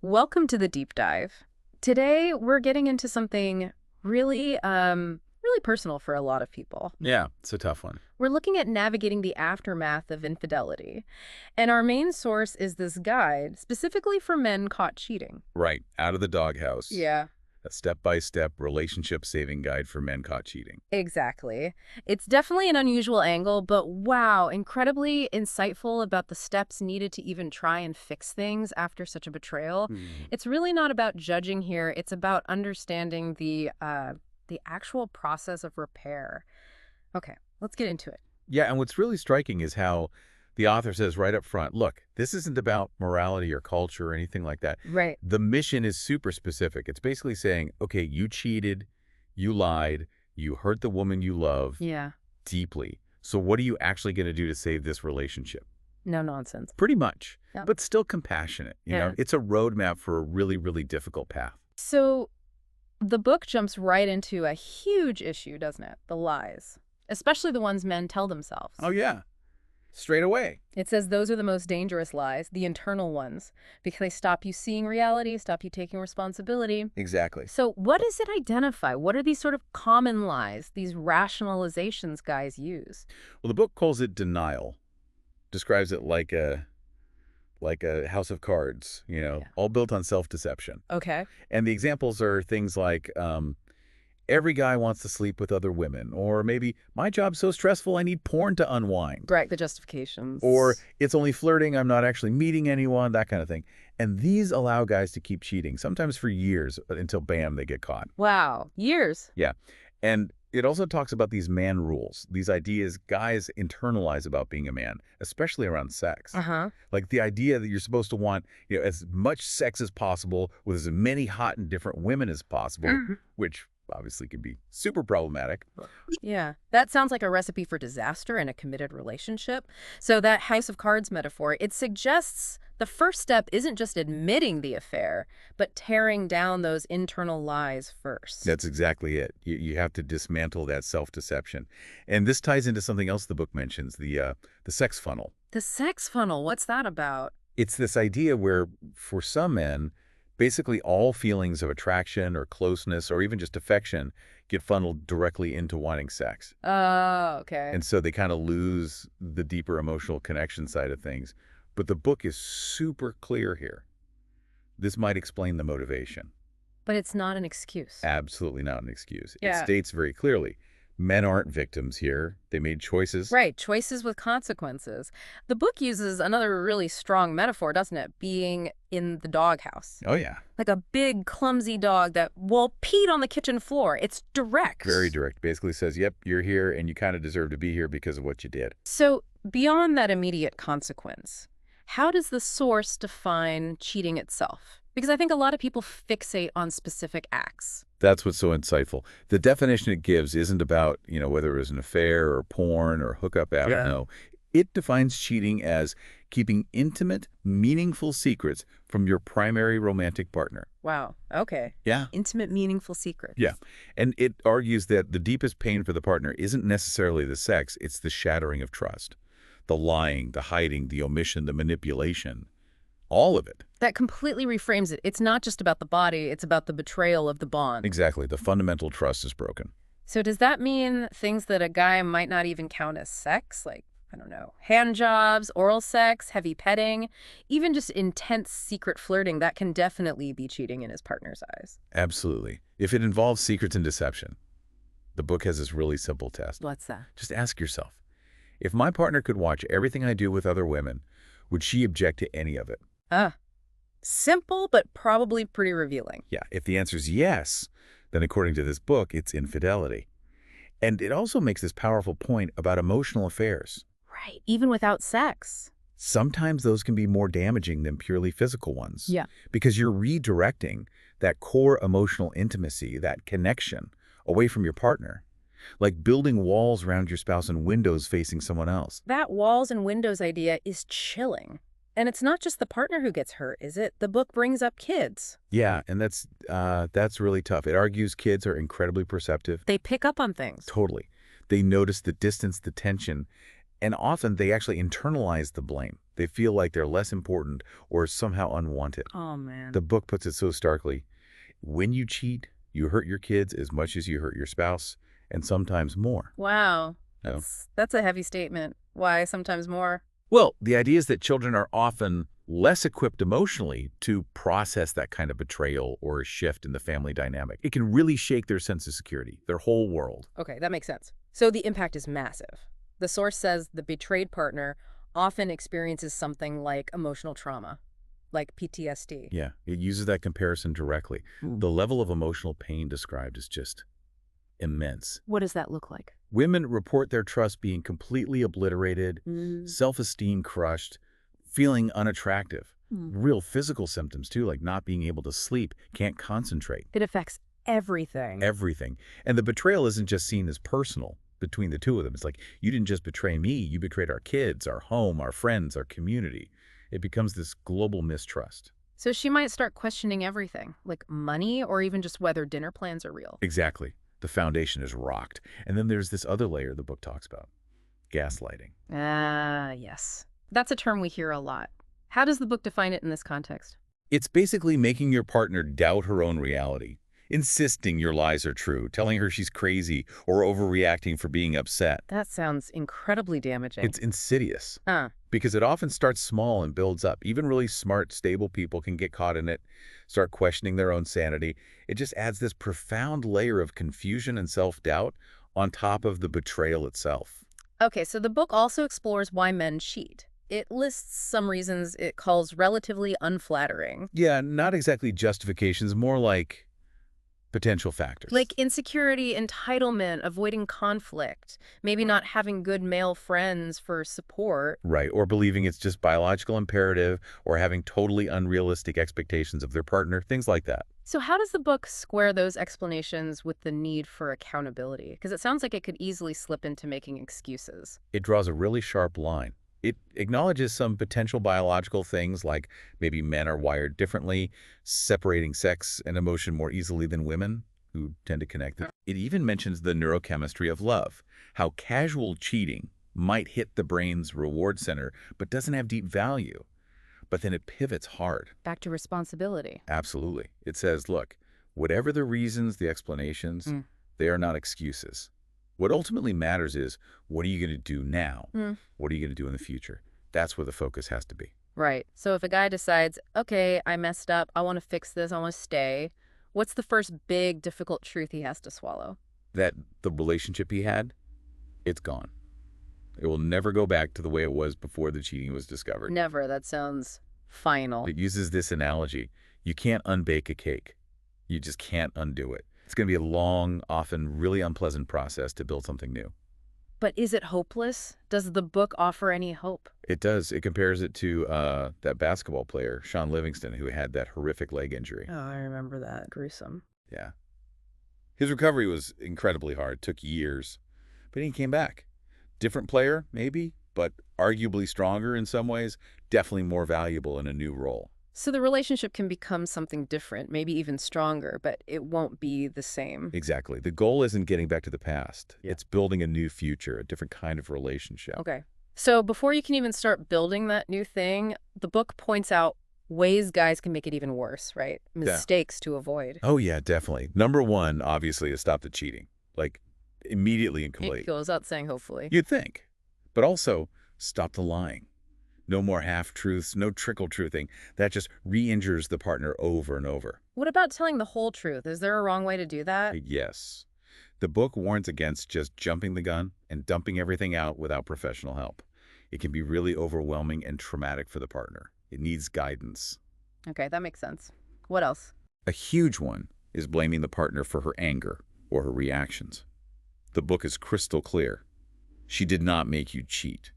Welcome to the deep dive. Today, we're getting into something really personal for a lot of people. Yeah, it's a tough one. We're looking at navigating the aftermath of infidelity. And our main source is this guide specifically for men caught cheating. Right, out of the doghouse. Yeah, A step-by-step relationship-saving guide for men caught cheating. exactly. It's definitely an unusual angle, but wow, incredibly insightful about the steps needed to even try and fix things after such a betrayal. It's really not about judging here. It's about understanding the actual process of repair. Okay, let's get into it. Yeah, and what's really striking is how the author says right up front, look, this isn't about morality or culture or anything like that. Right. The mission is super specific. It's basically saying, okay, you cheated, you lied, you hurt the woman you love Yeah. deeply. So what are you actually going to do to save this relationship? No nonsense. Pretty much, Yeah. but still compassionate. You Yeah. know, it's a roadmap for a really, really difficult path. So the book jumps right into a huge issue, doesn't it? The lies, especially the ones men tell themselves. Oh, yeah. Straight away. It says those are the most dangerous lies, the internal ones, because they stop you seeing reality, stop you taking responsibility. Exactly. So what does it identify? What are these sort of common lies, these rationalizations guys use? Well, the book calls it denial, describes it like a house of cards, you know, Yeah. all built on self-deception. Okay. And the examples are things like every guy wants to sleep with other women, or maybe my job's so stressful I need porn to unwind, Right, the justifications. or it's only flirting, I'm not actually meeting anyone, that kind of thing. And these allow guys to keep cheating, sometimes for years, until bam, they get caught. Wow, years. Yeah. And it also talks about these man rules, these ideas guys internalize about being a man, especially around sex. Uh-huh. Like the idea that you're supposed to want, you know, as much sex as possible with as many hot and different women as possible, which obviously can be super problematic. Yeah, that sounds like a recipe for disaster in a committed relationship. So that house of cards metaphor, it suggests the first step isn't just admitting the affair, but tearing down those internal lies first. That's exactly it. You have to dismantle that self-deception. And this ties into something else the book mentions, the sex funnel. The sex funnel, what's that about? It's this idea where, for some men, basically all feelings of attraction or closeness or even just affection get funneled directly into wanting sex. Oh, okay. And so they kind of lose the deeper emotional connection side of things. But the book is super clear here. This might explain the motivation. But it's not an excuse. Absolutely not an excuse. Yeah. It states very clearly, men aren't victims here. They made choices. Right, choices with consequences. The book uses another really strong metaphor, doesn't it? Being in the doghouse. Oh, yeah. Like a big, clumsy dog that, well, peed on the kitchen floor. It's direct. Very direct. Basically says, yep, you're here and you kind of deserve to be here because of what you did. So beyond that immediate consequence, how does the source define cheating itself? Because I think a lot of people fixate on specific acts. That's what's so insightful. The definition it gives isn't about, you know, whether it was an affair or porn or hookup app. Yeah. No. It defines cheating as keeping intimate, meaningful secrets from your primary romantic partner. Wow. Okay. Yeah. Intimate, meaningful secrets. Yeah. And it argues that the deepest pain for the partner isn't necessarily the sex, it's the shattering of trust. The lying, the hiding, the omission, the manipulation. All of it. That completely reframes it. It's not just about the body, it's about the betrayal of the bond. Exactly. The fundamental trust is broken. So does that mean things that a guy might not even count as sex, like, I don't know, hand jobs, oral sex, heavy petting, even just intense secret flirting, that can definitely be cheating in his partner's eyes? Absolutely. If it involves secrets and deception, the book has this really simple test. What's that? Just ask yourself, if my partner could watch everything I do with other women, would she object to any of it? Simple, but probably pretty revealing. Yeah, if the answer is yes, then according to this book, it's infidelity. And it also makes this powerful point about emotional affairs. Right, even without sex. Sometimes those can be more damaging than purely physical ones. Yeah. Because you're redirecting that core emotional intimacy, that connection, away from your partner. Like building walls around your spouse and windows facing someone else. That walls and windows idea is chilling. And it's not just the partner who gets hurt, is it? The book brings up kids. Yeah, and that's really tough. It argues kids are incredibly perceptive. They pick up on things. Totally. They notice the distance, the tension, And often they actually internalize the blame. They feel like they're less important or somehow unwanted. Oh, man. The book puts it so starkly. When you cheat, you hurt your kids as much as you hurt your spouse, and sometimes more. Wow. No. That's a heavy statement. Why sometimes more? Well, the idea is that children are often less equipped emotionally to process that kind of betrayal or a shift in the family dynamic. It can really shake their sense of security, their whole world. Okay, that makes sense. So the impact is massive. The source says the betrayed partner often experiences something like emotional trauma, like PTSD. Yeah, it uses that comparison directly. The level of emotional pain described is just immense. What does that look like? Women report their trust being completely obliterated, self-esteem crushed, feeling unattractive. Real physical symptoms, too, like not being able to sleep, can't concentrate. It affects everything. Everything. And the betrayal isn't just seen as personal between the two of them. It's like, you didn't just betray me, you betrayed our kids, our home, our friends, our community. It becomes this global mistrust. So she might start questioning everything, like money or even just whether dinner plans are real. Exactly. The foundation is rocked. And then there's this other layer the book talks about, gaslighting. Ah, yes. That's a term we hear a lot. How does the book define it in this context? It's basically making your partner doubt her own reality, insisting your lies are true, telling her she's crazy or overreacting for being upset. That sounds incredibly damaging. It's insidious Huh. because it often starts small and builds up. Even really smart, stable people can get caught in it, start questioning their own sanity. It just adds this profound layer of confusion and self-doubt on top of the betrayal itself. Okay, so the book also explores why men cheat. It lists some reasons it calls relatively unflattering. Yeah, not exactly justifications, more like potential factors. Like insecurity, entitlement, avoiding conflict, maybe not having good male friends for support. Right, or believing it's just biological imperative, or having totally unrealistic expectations of their partner, things like that. So how does the book square those explanations with the need for accountability? Because it sounds like it could easily slip into making excuses. It draws a really sharp line. It acknowledges some potential biological things like maybe men are wired differently, separating sex and emotion more easily than women, who tend to connect them. It even mentions the neurochemistry of love, how casual cheating might hit the brain's reward center but doesn't have deep value. But then it pivots hard. Back to responsibility. Absolutely. It says, look, whatever the reasons, the explanations, they are not excuses. What ultimately matters is, what are you going to do now? What are you going to do in the future? That's where the focus has to be. Right. So if a guy decides, okay, I messed up, I want to fix this, I want to stay, what's the first big, difficult truth he has to swallow? That the relationship he had, it's gone. It will never go back to the way it was before the cheating was discovered. Never. That sounds final. It uses this analogy. You can't unbake a cake. You just can't undo it. It's going to be a long, often really unpleasant process to build something new. But is it hopeless? Does the book offer any hope? It does. It compares it to that basketball player, Sean Livingston, who had that horrific leg injury. Oh, I remember that. Gruesome. Yeah. His recovery was incredibly hard, took years, but he came back. Different player, maybe, but arguably stronger in some ways, definitely more valuable in a new role. So the relationship can become something different, maybe even stronger, but it won't be the same. Exactly. The goal isn't getting back to the past. It's building a new future, a different kind of relationship. Okay. So before you can even start building that new thing, the book points out ways guys can make it even worse, right? Mistakes to avoid. Oh, yeah, definitely. Number one, obviously, is stop the cheating. Like, immediately and completely. It goes out saying hopefully. You'd think. But also, stop the lying. No more half-truths, no trickle-truthing. That just re-injures the partner over and over. What about telling the whole truth? Is there a wrong way to do that? Yes. The book warns against just jumping the gun and dumping everything out without professional help. It can be really overwhelming and traumatic for the partner. It needs guidance. Okay, that makes sense. What else? A huge one is blaming the partner for her anger or her reactions. The book is crystal clear. She did not make you cheat.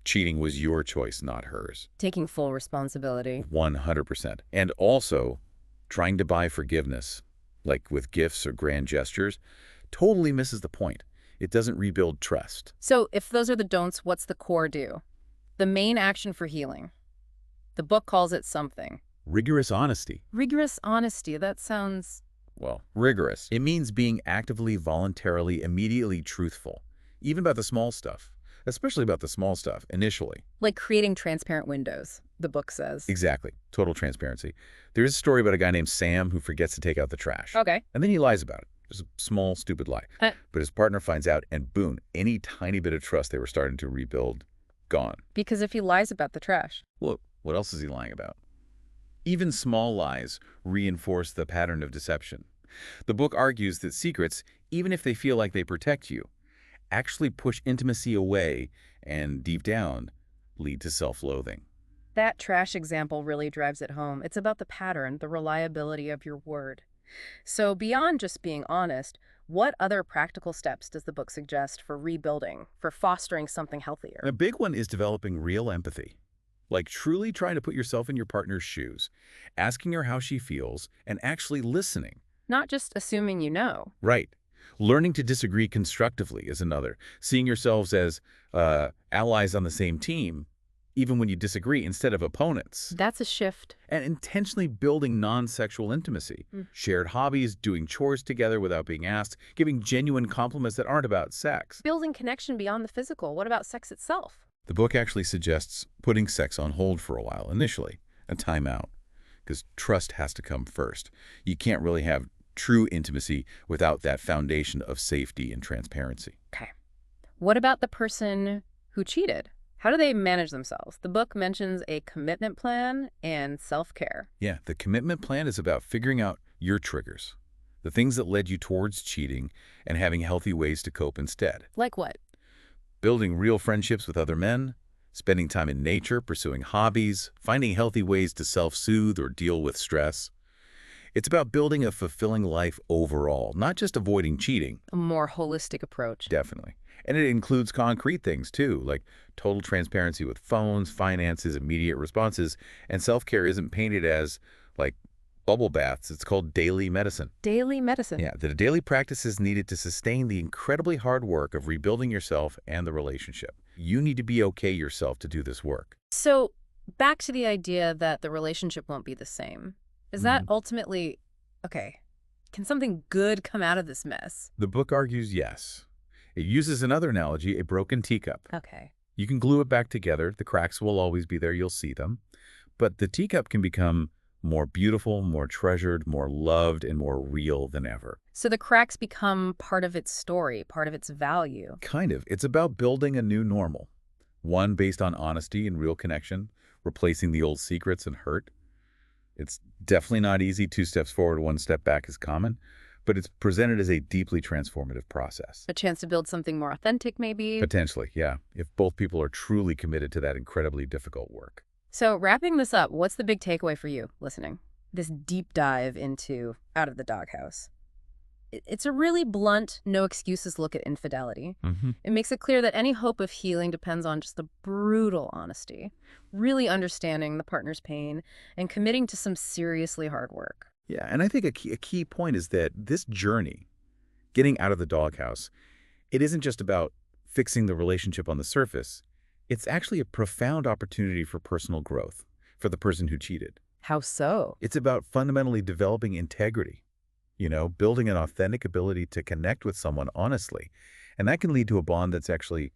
Cheating was your choice, not hers. Taking full responsibility. 100%. And also, trying to buy forgiveness, like with gifts or grand gestures, totally misses the point. It doesn't rebuild trust. So if those are the don'ts, what's the core do? The main action for healing. The book calls it something. Rigorous honesty. Rigorous honesty. That sounds... Well, rigorous. It means being actively, voluntarily, immediately truthful, even about the small stuff. especially about the small stuff, initially. Like creating transparent windows, the book says. Exactly. Total transparency. There is a story about a guy named Sam who forgets to take out the trash. Okay. And then he lies about it. Just a small, stupid lie. But his partner finds out, and boom, any tiny bit of trust they were starting to rebuild, gone. Because if he lies about the trash. Well, what else is he lying about? Even small lies reinforce the pattern of deception. The book argues that secrets, even if they feel like they protect you, actually push intimacy away and, deep down, lead to self-loathing. That trash example really drives it home. It's about the pattern, the reliability of your word. So beyond just being honest, what other practical steps does the book suggest for rebuilding, for fostering something healthier? A big one is developing real empathy. Like truly trying to put yourself in your partner's shoes, asking her how she feels, and actually listening. Not just assuming you know. Right. Learning to disagree constructively is another. Seeing yourselves as allies on the same team, even when you disagree, instead of opponents. That's a shift. And intentionally building non-sexual intimacy. Shared hobbies, doing chores together without being asked, giving genuine compliments that aren't about sex. Building connection beyond the physical. What about sex itself? The book actually suggests putting sex on hold for a while, initially, a timeout, because trust has to come first. You can't really have true intimacy without that foundation of safety and transparency. Okay. What about the person who cheated? How do they manage themselves? The book mentions a commitment plan and self-care. Yeah, the commitment plan is about figuring out your triggers, the things that led you towards cheating, and having healthy ways to cope instead. Like what? Building real friendships with other men, spending time in nature, pursuing hobbies, finding healthy ways to self-soothe or deal with stress. It's about building a fulfilling life overall, not just avoiding cheating. A more holistic approach. Definitely. And it includes concrete things, too, like total transparency with phones, finances, immediate responses, and self-care isn't painted as, like, bubble baths. It's called daily medicine. Daily medicine. Yeah, the daily practices needed to sustain the incredibly hard work of rebuilding yourself and the relationship. You need to be okay yourself to do this work. So back to the idea that the relationship won't be the same. Is that ultimately, okay, can something good come out of this mess? The book argues yes. It uses another analogy, a broken teacup. Okay. You can glue it back together. The cracks will always be there. You'll see them. But the teacup can become more beautiful, more treasured, more loved, and more real than ever. So the cracks become part of its story, part of its value. Kind of. It's about building a new normal. One based on honesty and real connection, replacing the old secrets and hurt. It's definitely not easy. 2 steps forward, 1 step back is common. But it's presented as a deeply transformative process. A chance to build something more authentic, maybe? Potentially, yeah, if both people are truly committed to that incredibly difficult work. So wrapping this up, what's the big takeaway for you listening? This deep dive into Out of the Doghouse. It's a really blunt, no excuses look at infidelity. It makes it clear that any hope of healing depends on just the brutal honesty, really understanding the partner's pain, and committing to some seriously hard work. Yeah, and I think a key point is that this journey, getting out of the doghouse, it isn't just about fixing the relationship on the surface. It's actually a profound opportunity for personal growth for the person who cheated. How so? It's about fundamentally developing integrity, building an authentic ability to connect with someone honestly. And that can lead to a bond that's actually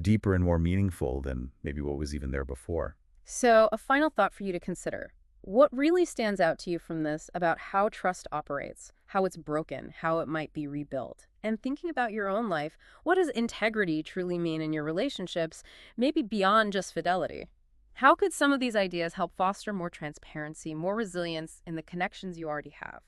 deeper and more meaningful than maybe what was even there before. So a final thought for you to consider. What really stands out to you from this about how trust operates, how it's broken, how it might be rebuilt? And thinking about your own life, what does integrity truly mean in your relationships, maybe beyond just fidelity? How could some of these ideas help foster more transparency, more resilience in the connections you already have?